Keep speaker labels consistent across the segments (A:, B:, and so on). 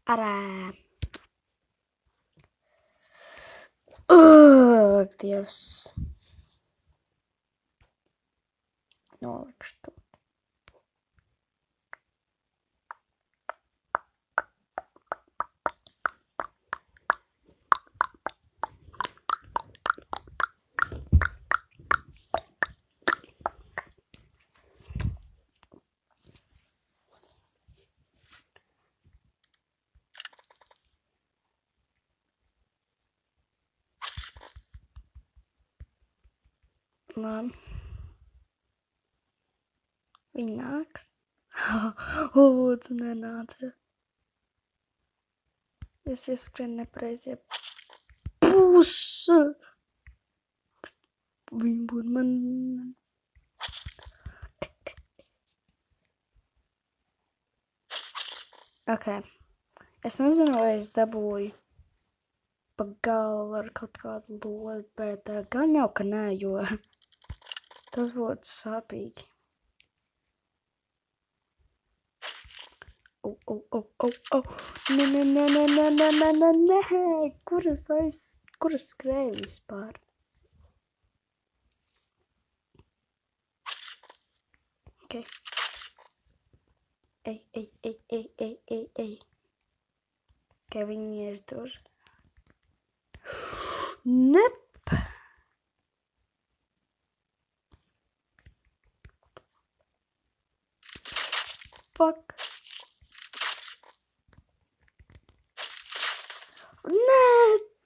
A: Arā. Dievs. Nolikšu to. Labi. Viņa nāks. Tu nenāci. Es ieskrienu nepareizie pusi. Viņa būtu man... Ok. Es nezinu, vai es dabūju pa galvu ar kaut kādu lodi, bet gan jau, ka nē, jo tas būtu sāpīgi. Nē. Kur es skrēju vispār? Ok. Ej. Ok, viņi ir tur. Nep. Fuck. Nē,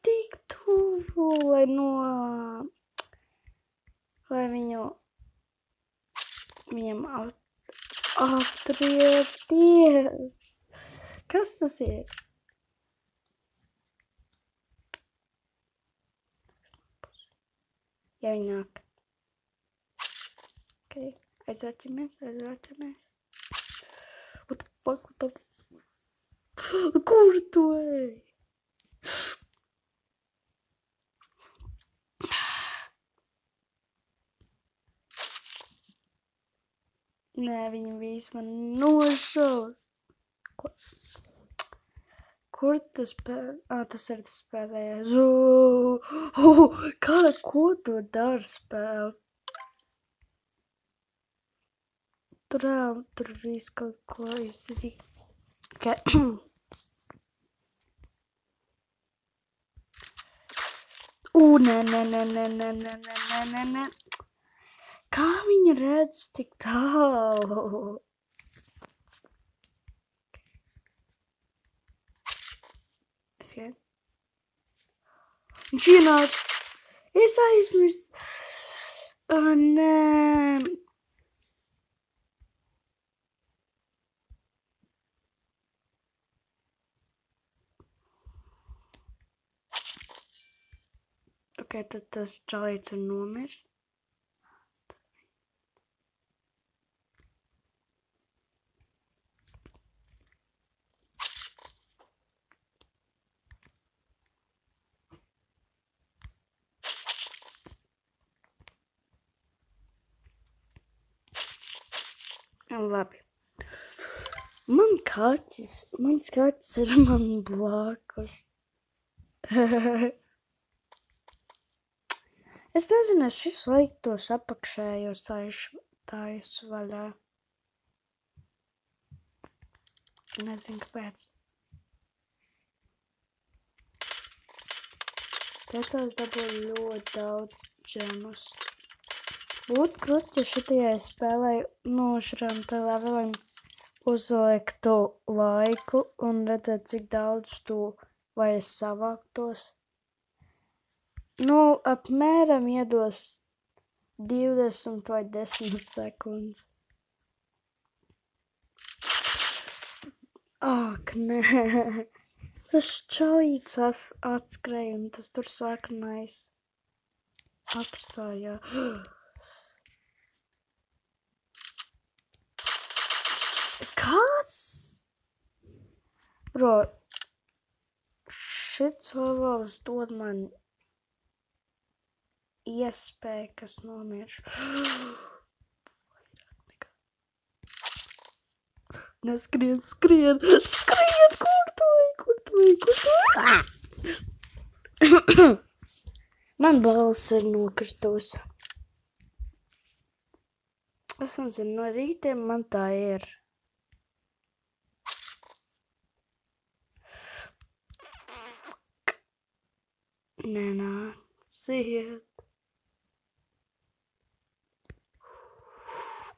A: tik tuvu, lai viņam atrieties. Kas tas ir? Ja viņi nāk. Ok, aizvērķamies. What the fuck? Kur tu ej? Nē, viņi visi man nošaut. Kur tas spēlē? Tas ir tas spēlējais. Ko tu dari spēli? Tur viss kaut ko izdarīja. Okay. Nē. Kā viņi redz tik tālu? Es gāju. Viņš ienāca. Es aizmirsu. Nē. Ok, tad tas čalīts ir nomirst. Labi. Mans kaķis ir man blakus. Es nezinu, es šis laiku tos apakšējos taisu vaļā. Nezinu, kāpēc. Tātās dabūju ļoti daudz džemus. Būtu krūti, ja šitajai spēlēju širam te levelim uzliektu laiku un redzēt, cik daudz tu vairs savāktos. Apmēram iedos 20 vai 10 sekundes. Ak, nē. Tas čalīts atskrēja un tas tur sarkanais apstājā. Kas? Bro, šits levels dod man iespēju, kas nomiršu. Neskrien, kur tu ej, Man balss ir nokritus. Es nezinu, no rītiem man tā ir. Nenāciet.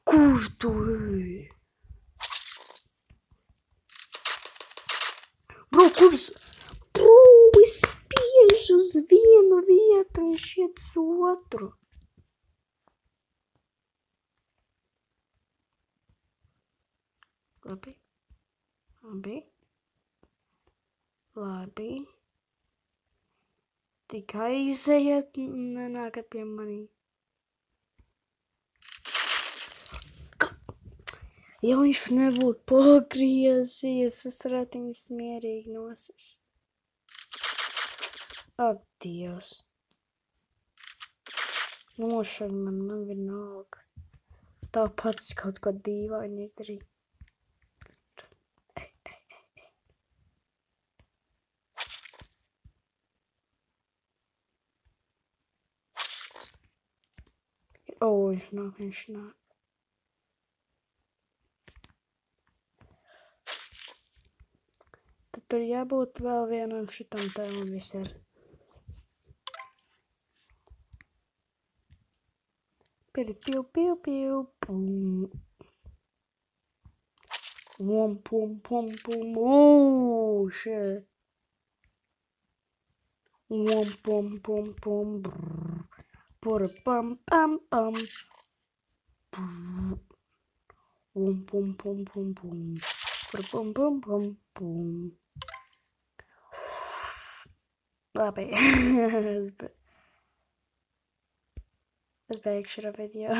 A: Kur tu ej? Bro, kurš? Bro, es spiežu uz vienu vietu, viņš iet uz otru. Labi. Tikai izejiet, nenākat pie manī. Ja viņš nebūtu pagriezies, es varētu viņus mierīgi nosist. Ak, Dievs. Nošaļ man vienalga. Tāpat es kaut ko dīvaini izdarīju. Viņš nāk. Tad tur jābūt vēl vienam šitam tēlam visur. Piu, piu, piu, pum. Pum, pum, pum, pum. Oh, shit. Pum, pum, pum, pum. Pum, pum, pum, pum. Pum, pum, pum, pum, pum. Pum, pum, pum, pum. Labi. Es beigšu šo video.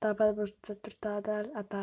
A: Tāpat būs 4. daļa. Atā.